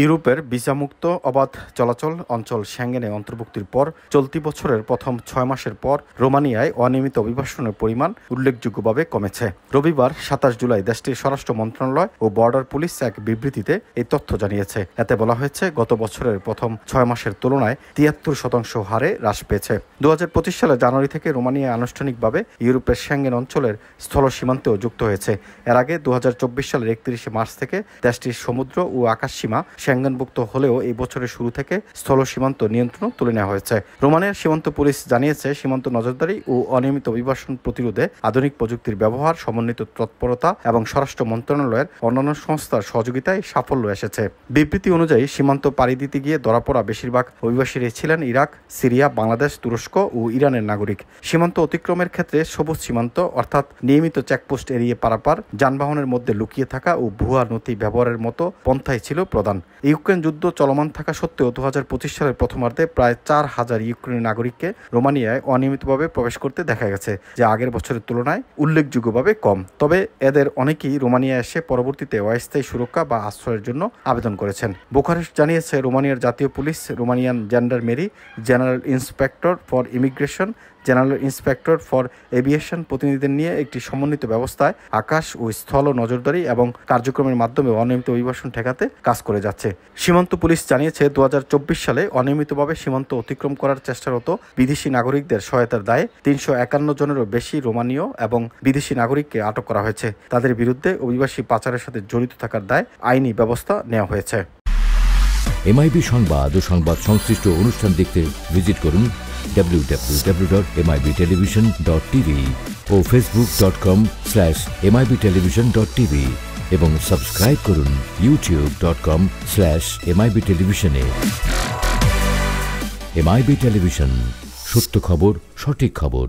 ইউরোপের ভিসামুক্ত অবাধ চলাচল অঞ্চল সেঙ্গেনে অন্তর্ভুক্তির পর চলতি বছরের প্রথম 6 মাসের পর রোমানিয়ায় অনিয়মিত অভিবাসনের পরিমাণ উল্লেখযোগ্যভাবে কমেছে। রবিবার 27 জুলাই দেশটির স্বরাষ্ট্র মন্ত্রণালয় ও বর্ডার পুলিশ এক বিবৃতিতে এই তথ্য জানিয়েছে। এতে বলা হয়েছে, গত বছরের প্রথম 6 মাসের তুলনায় 73% হারে হ্রাস পেয়েছে। 2025 সালের জানুয়ারি থেকে রোমানিয়া আনুষ্ঠানিকভাবে ইউরোপের সেঙ্গেন অঞ্চলের স্থল সীমান্তেও যুক্ত হয়েছে। এর আগে 2024 সালের 31 মার্চ থেকে দেশটির সমুদ্র ও আকাশ সীমা সেঙ্গেনভুক্ত হলেও এই বছরের শুরু থেকে স্থল সীমান্ত নিয়ন্ত্রণ তুলে নেওয়া হয়েছে। রোমানিয়ার সীমান্ত পুলিশ জানিয়েছে, সীমান্ত নজরদারি ও অনিয়মিত অভিবাসন প্রতিরোধে আধুনিক প্রযুক্তির ব্যবহার, সমন্বিত তৎপরতা এবং স্বরাষ্ট্র মন্ত্রণালয়ের অন্যান্য সংস্থার সহযোগিতায় সাফল্য এসেছে। বিবৃতি অনুযায়ী সীমান্ত পাড়ি দিতে গিয়ে ধরা পড়া বেশিরভাগ অভিবাসীরা ছিলেন ইরাক, সিরিয়া, বাংলাদেশ, তুরস্ক ও ইরানের নাগরিক। সীমান্ত অতিক্রমের ক্ষেত্রে সবুজ সীমান্ত অর্থাৎ নিয়মিত চেকপোস্ট এড়িয়ে পারাপার, যানবাহনের মধ্যে লুকিয়ে থাকা ও ভুয়া নথি ব্যবহারের মতো পন্থাই ছিল প্রধান। ইউক্রেন যুদ্ধ চলমান থাকা সত্ত্বেও 2025 সালের প্রথমার্ধে প্রায় 4000 ইউক্রেনি নাগরিককে রোমানিয়ায় অনিয়মিতভাবে প্রবেশ করতে দেখা গেছে, যা আগের বছরের তুলনায় উল্লেখযোগ্যভাবে কম। তবে এদের অনেকেই রোমানিয়া এসে পরবর্তীতে অস্থায়ী সুরক্ষা বা আশ্রয়ের জন্য আবেদন করেছেন। বুখারেস্ট জানিয়েছে, রোমানিয়ার জাতীয় পুলিশ, Romanian gendarmerie, general inspector for immigration, general inspector for aviation প্রতিনিধিদের নিয়ে একটি সমন্বিত ব্যবস্থায় আকাশ ও স্থল নজরদারি এবং কার্যক্রমের মাধ্যমে অনিয়মিত অভিবাসন ঠেকাতে কাজ করে যাচ্ছে। সীমান্ত পুলিশ জানিয়েছে, 2024 সালে অনিয়মিতভাবে সীমান্ত অতিক্রম করার চেষ্টারত বিদেশি নাগরিকদের সহায়তার দায়ে 351 জনেরও বেশি রোমানীয় এবং বিদেশি নাগরিককে আটক করা হয়েছে। তাদের বিরুদ্ধে অভিবাসী পাচারের সাথে জড়িত থাকার দায়ে আইনি ব্যবস্থা নেওয়া হয়েছে। MIB সংবাদ ও সংবাদ সংশ্লিষ্ট অনুষ্ঠান দেখতে ভিজিট করুন www.mibtelevision.tv ও facebook.com/mibtelevision.tv এবং সাবস্ক্রাইব করুন youtube.com/mibtelevision এ। MIB টেলিভিশন, সত্য খবর, সঠিক খবর।